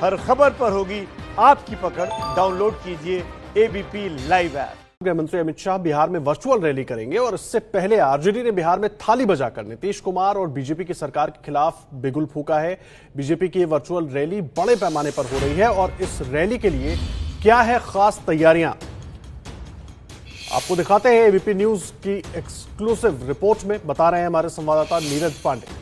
हर खबर पर होगी आपकी पकड़। डाउनलोड कीजिए एबीपी लाइव ऐप। गृह मंत्री अमित शाह बिहार में वर्चुअल रैली करेंगे और इससे पहले आरजेडी ने बिहार में थाली बजाकर नीतीश कुमार और बीजेपी की सरकार के खिलाफ बिगुल फूंका है। बीजेपी की वर्चुअल रैली बड़े पैमाने पर हो रही है और इस रैली के लिए क्या है खास तैयारियां, आपको दिखाते हैं एबीपी न्यूज की एक्सक्लूसिव रिपोर्ट में, बता रहे हैं हमारे संवाददाता नीरज पांडे।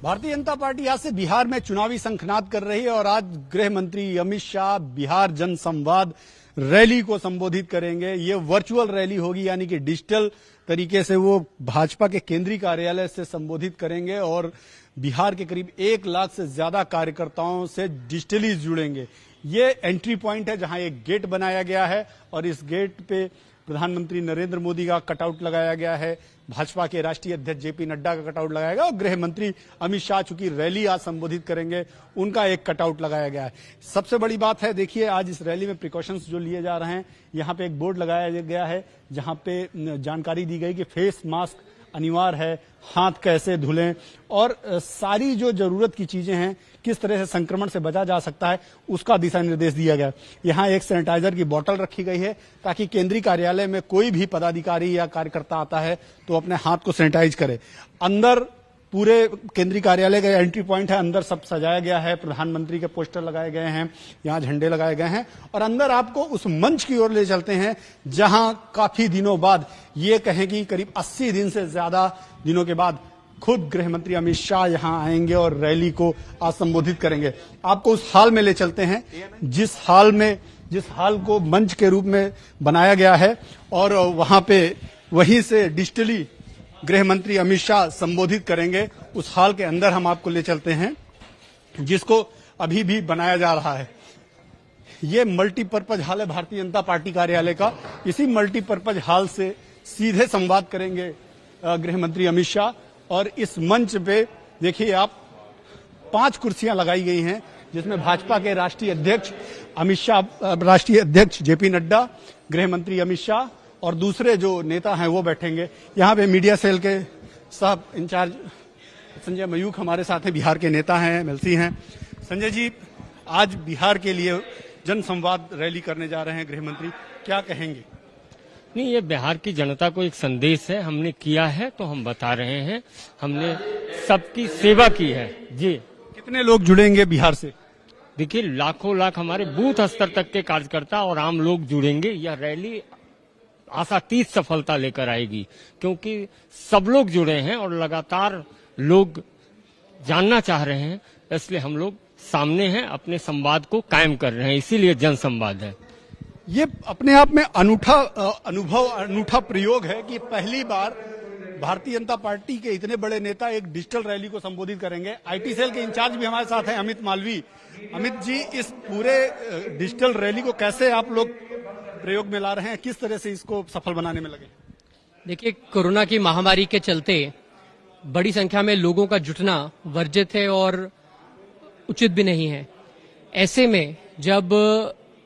भारतीय जनता पार्टी आज से बिहार में चुनावी शंखनाद कर रही है और आज गृह मंत्री अमित शाह बिहार जनसंवाद रैली को संबोधित करेंगे। ये वर्चुअल रैली होगी, यानी कि डिजिटल तरीके से वो भाजपा के केंद्रीय कार्यालय से संबोधित करेंगे और बिहार के करीब 1 लाख से ज्यादा कार्यकर्ताओं से डिजिटली जुड़ेंगे। ये एंट्री पॉइंट है जहां एक गेट बनाया गया है और इस गेट पे प्रधानमंत्री नरेंद्र मोदी का कटआउट लगाया गया है, भाजपा के राष्ट्रीय अध्यक्ष जेपी नड्डा का कटआउट लगाया गया और गृह मंत्री अमित शाह चूंकि रैली आज संबोधित करेंगे उनका एक कटआउट लगाया गया है। सबसे बड़ी बात है, देखिए आज इस रैली में प्रिकॉशंस जो लिए जा रहे हैं, यहाँ पे एक बोर्ड लगाया गया है जहां पे जानकारी दी गई कि फेस मास्क अनिवार्य है, हाथ कैसे धुलें और सारी जो जरूरत की चीजें हैं, किस तरह से संक्रमण से बचा जा सकता है, उसका दिशा निर्देश दिया गया। यहाँ एक सैनिटाइजर की बोतल रखी गई है ताकि केंद्रीय कार्यालय में कोई भी पदाधिकारी या कार्यकर्ता आता है तो अपने हाथ को सैनिटाइज करे। अंदर पूरे केंद्रीय कार्यालय का एंट्री पॉइंट है, अंदर सब सजाया गया है, प्रधानमंत्री के पोस्टर लगाए गए हैं, यहाँ झंडे लगाए गए हैं और अंदर आपको उस मंच की ओर ले चलते हैं जहां काफी दिनों बाद, ये कहें कि करीब 80 दिन से ज्यादा दिनों के बाद खुद गृह मंत्री अमित शाह यहां आएंगे और रैली को आज संबोधित करेंगे। आपको उस हाल में ले चलते हैं जिस हाल को मंच के रूप में बनाया गया है और वहां पे वहीं से डिजिटली गृह मंत्री अमित शाह संबोधित करेंगे। उस हाल के अंदर हम आपको ले चलते हैं जिसको अभी भी बनाया जा रहा है। ये मल्टीपर्पज हॉल है भारतीय जनता पार्टी कार्यालय का। इसी मल्टीपर्पज हॉल से सीधे संवाद करेंगे गृह मंत्री अमित शाह और इस मंच पे देखिए आप 5 कुर्सियां लगाई गई हैं जिसमें भाजपा के राष्ट्रीय अध्यक्ष अमित शाह, राष्ट्रीय अध्यक्ष जेपी नड्डा, गृह मंत्री अमित शाह और दूसरे जो नेता हैं वो बैठेंगे। यहाँ पे मीडिया सेल के सब इंचार्ज संजय मयूख हमारे साथ हैं, बिहार के नेता हैं, एमएलसी हैं। संजय जी, आज बिहार के लिए जनसंवाद रैली करने जा रहे हैं गृह मंत्री, क्या कहेंगे? नहीं, ये बिहार की जनता को एक संदेश है, हमने किया है तो हम बता रहे हैं, हमने सबकी सेवा की है जी। कितने लोग जुड़ेंगे बिहार से? देखिए लाखों लाख हमारे बूथ स्तर तक के कार्यकर्ता और आम लोग जुड़ेंगे। यह रैली आशातीत सफलता लेकर आएगी क्योंकि सब लोग जुड़े हैं और लगातार लोग जानना चाह रहे हैं, इसलिए हम लोग सामने हैं, अपने संवाद को कायम कर रहे हैं, इसीलिए जनसंवाद है। ये अपने आप में अनूठा अनुभव, अनूठा प्रयोग है कि पहली बार भारतीय जनता पार्टी के इतने बड़े नेता एक डिजिटल रैली को संबोधित करेंगे। आईटी सेल के इंचार्ज भी हमारे साथ हैं, अमित मालवी। अमित जी, इस पूरे डिजिटल रैली को कैसे आप लोग प्रयोग में ला रहे हैं, किस तरह से इसको सफल बनाने में लगे? देखिए, कोरोना की महामारी के चलते बड़ी संख्या में लोगों का जुटना वर्जित है और उचित भी नहीं है। ऐसे में जब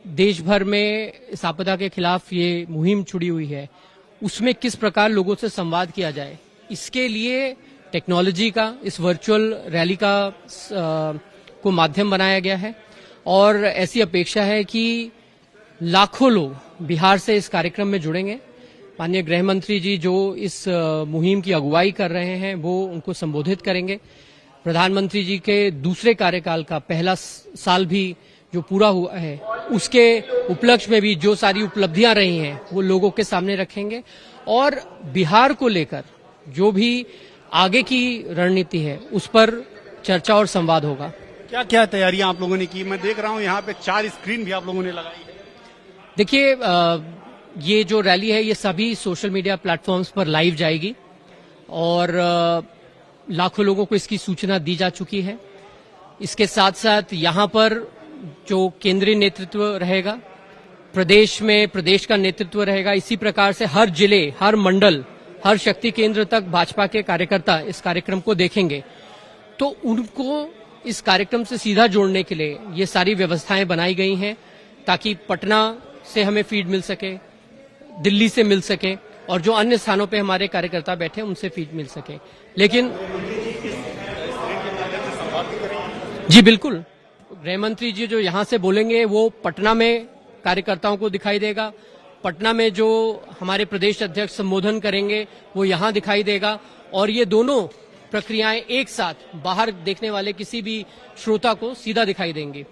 देश भर में इस आपदा के खिलाफ ये मुहिम छुड़ी हुई है, उसमें किस प्रकार लोगों से संवाद किया जाए, इसके लिए टेक्नोलॉजी का, इस वर्चुअल रैली का को माध्यम बनाया गया है और ऐसी अपेक्षा है कि लाखों लोग बिहार से इस कार्यक्रम में जुड़ेंगे। माननीय गृह मंत्री जी जो इस मुहिम की अगुवाई कर रहे हैं वो उनको संबोधित करेंगे। प्रधानमंत्री जी के दूसरे कार्यकाल का पहला साल भी जो पूरा हुआ है उसके उपलक्ष्य में भी जो सारी उपलब्धियां रही हैं वो लोगों के सामने रखेंगे और बिहार को लेकर जो भी आगे की रणनीति है उस पर चर्चा और संवाद होगा। क्या क्या तैयारियां आप लोगों ने की? मैं देख रहा हूं यहाँ पे 4 स्क्रीन भी आप लोगों ने लगाई है। देखिए, ये जो रैली है ये सभी सोशल मीडिया प्लेटफॉर्म्स पर लाइव जाएगी और लाखों लोगों को इसकी सूचना दी जा चुकी है। इसके साथ साथ यहाँ पर जो केंद्रीय नेतृत्व रहेगा, प्रदेश में प्रदेश का नेतृत्व रहेगा, इसी प्रकार से हर जिले, हर मंडल, हर शक्ति केंद्र तक भाजपा के कार्यकर्ता इस कार्यक्रम को देखेंगे। तो उनको इस कार्यक्रम से सीधा जोड़ने के लिए ये सारी व्यवस्थाएं बनाई गई हैं ताकि पटना से हमें फीड मिल सके, दिल्ली से मिल सके और जो अन्य स्थानों पे हमारे कार्यकर्ता बैठे उनसे फीड मिल सके। लेकिन जी बिल्कुल, गृह मंत्री जी जो यहाँ से बोलेंगे वो पटना में कार्यकर्ताओं को दिखाई देगा, पटना में जो हमारे प्रदेश अध्यक्ष संबोधन करेंगे वो यहाँ दिखाई देगा, और ये दोनों प्रक्रियाएं एक साथ बाहर देखने वाले किसी भी श्रोता को सीधा दिखाई देंगी।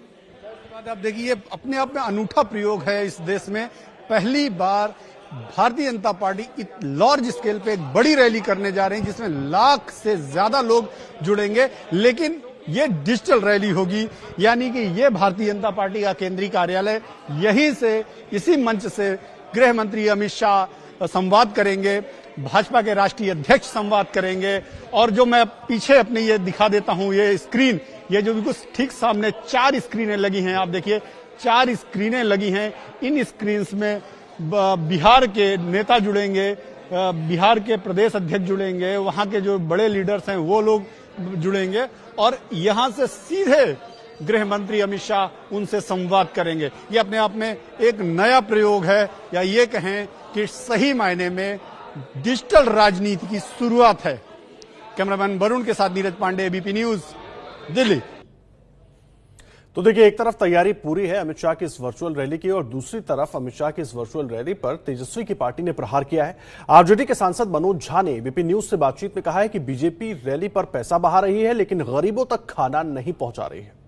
आप देखिए, अपने आप में अनूठा प्रयोग है इस देश में। पहली बार Bharatiya Janata party large scale पे एक बड़ी रैली करने जा रही है जिसमें 1 लाख से ज्यादा लोग जुड़ेंगे, लेकिन ये डिजिटल रैली होगी, यानी कि ये भारतीय जनता पार्टी का केंद्रीय कार्यालय, यहीं से, इसी मंच से गृह मंत्री अमित शाह संवाद करेंगे, भाजपा के राष्ट्रीय अध्यक्ष संवाद करेंगे। और जो मैं पीछे अपने ये दिखा देता हूं, ये स्क्रीन, ये जो बिल्कुल ठीक सामने 4 स्क्रीनें लगी हैं, आप देखिए 4 स्क्रीनें लगी हैं। इन स्क्रीन में बिहार के नेता जुड़ेंगे, बिहार के प्रदेश अध्यक्ष जुड़ेंगे, वहां के जो बड़े लीडर्स हैं वो लोग जुड़ेंगे, और यहां से सीधे गृह मंत्री अमित शाह उनसे संवाद करेंगे। ये अपने आप में एक नया प्रयोग है, या ये कहें कि सही मायने में डिजिटल राजनीति की शुरुआत है। कैमरामैन वरुण के साथ नीरज पांडे, एबीपी न्यूज, दिल्ली। तो देखिए, एक तरफ तैयारी पूरी है अमित शाह की इस वर्चुअल रैली की, और दूसरी तरफ अमित शाह की इस वर्चुअल रैली पर तेजस्वी की पार्टी ने प्रहार किया है। आरजेडी के सांसद मनोज झा ने एबीपी न्यूज से बातचीत में कहा है कि बीजेपी रैली पर पैसा बहा रही है, लेकिन गरीबों तक खाना नहीं पहुंचा रही है।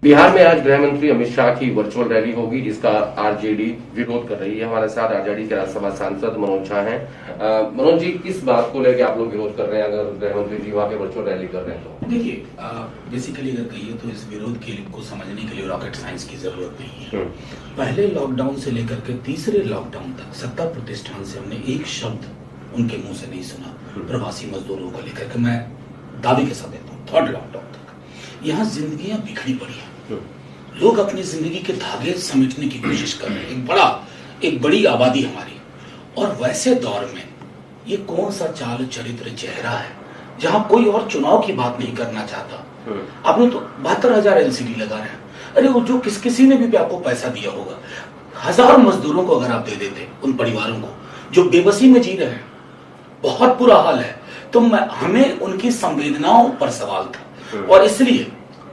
बिहार में आज गृह मंत्री अमित शाह की वर्चुअल रैली होगी, जिसका आरजेडी विरोध कर रही है। हमारे साथ आरजेडी के राज्यसभा सांसद मनोज झा हैं। मनोज जी, किस बात को लेकर आप लोग विरोध कर रहे हैं अगर गृह मंत्री जी वहां पे वर्चुअल रैली कर रहे हैं तो? देखिए, बेसिकली अगर कहिए तो इस विरोध को समझने के लिए रॉकेट साइंस की जरूरत नहीं है। पहले लॉकडाउन से लेकर के तीसरे लॉकडाउन तक सत्ता प्रतिष्ठान से हमने एक शब्द उनके मुंह से नहीं सुना प्रवासी मजदूरों को लेकर के। मैं दावे के साथ देता हूँ, 3rd लॉकडाउन तक यहाँ जिंदगियां बिखरी पड़ी है। लोग अपनी जिंदगी के धागे समेटने की कोशिश कर रहे हैं, एक बड़ी आबादी हमारी, और वैसे दौर में ये कौन सा चाल चरित्र चेहरा है जहां कोई और चुनाव की बात नहीं करना चाहता। आपने तो 72,000 एलसीडी लगा रहे हैं। अरे वो जो किसी ने भी आपको पैसा दिया होगा, 1000 मजदूरों को अगर आप दे देते, उन परिवारों को जो बेबसी में जी रहे हैं, बहुत बुरा हाल है, तो हमें उनकी संवेदनाओं पर सवाल था, और इसलिए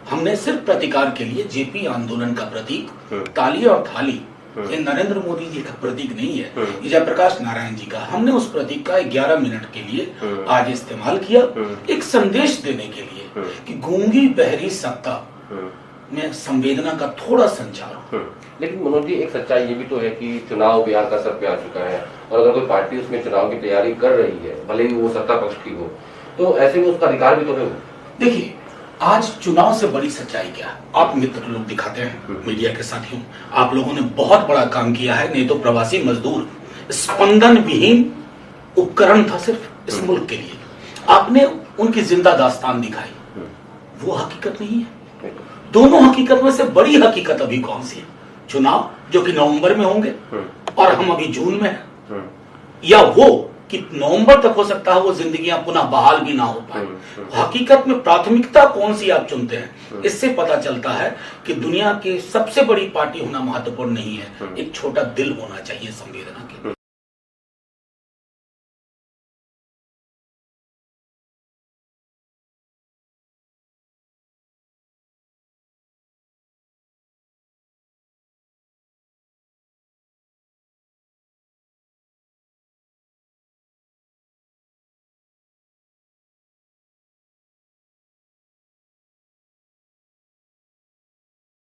हमने सिर्फ प्रतिकार के लिए जेपी आंदोलन का प्रतीक ताली और थाली, ये नरेंद्र मोदी जी का प्रतीक नहीं है, ये जयप्रकाश नारायण जी का, हमने उस प्रतीक का 11 मिनट के लिए आज इस्तेमाल किया, एक संदेश देने के लिए कि गूंगी बहरी सत्ता में संवेदना का थोड़ा संचार हो। लेकिन मनोज जी, एक सच्चाई ये भी तो है कि चुनाव बिहार का सर पे आ चुका है, और अगर कोई पार्टी उसमें चुनाव की तैयारी कर रही है, भले ही वो सत्ता पक्ष की हो, तो ऐसे में उसका अधिकार भी तो है। देखिए, आज चुनाव से बड़ी सच्चाई क्या है, आप मित्र लोग दिखाते हैं, मीडिया के साथियों, आप लोगों ने बहुत बड़ा काम किया है। नहीं तो प्रवासी मजदूर स्पंदन विहीन उपकरण था सिर्फ इस मुल्क के लिए, आपने उनकी जिंदा दास्तान दिखाई, वो हकीकत नहीं है। दोनों हकीकत में से बड़ी हकीकत अभी कौन सी है? चुनाव जो कि नवंबर में होंगे और हम अभी जून में हैं, या वो कि नवंबर तक हो सकता है वो जिंदगियां पुनः बहाल भी ना हो पाए। हकीकत में प्राथमिकता कौन सी आप चुनते हैं, इससे पता चलता है कि दुनिया की सबसे बड़ी पार्टी होना महत्वपूर्ण नहीं है, एक छोटा दिल होना चाहिए संवेदना के।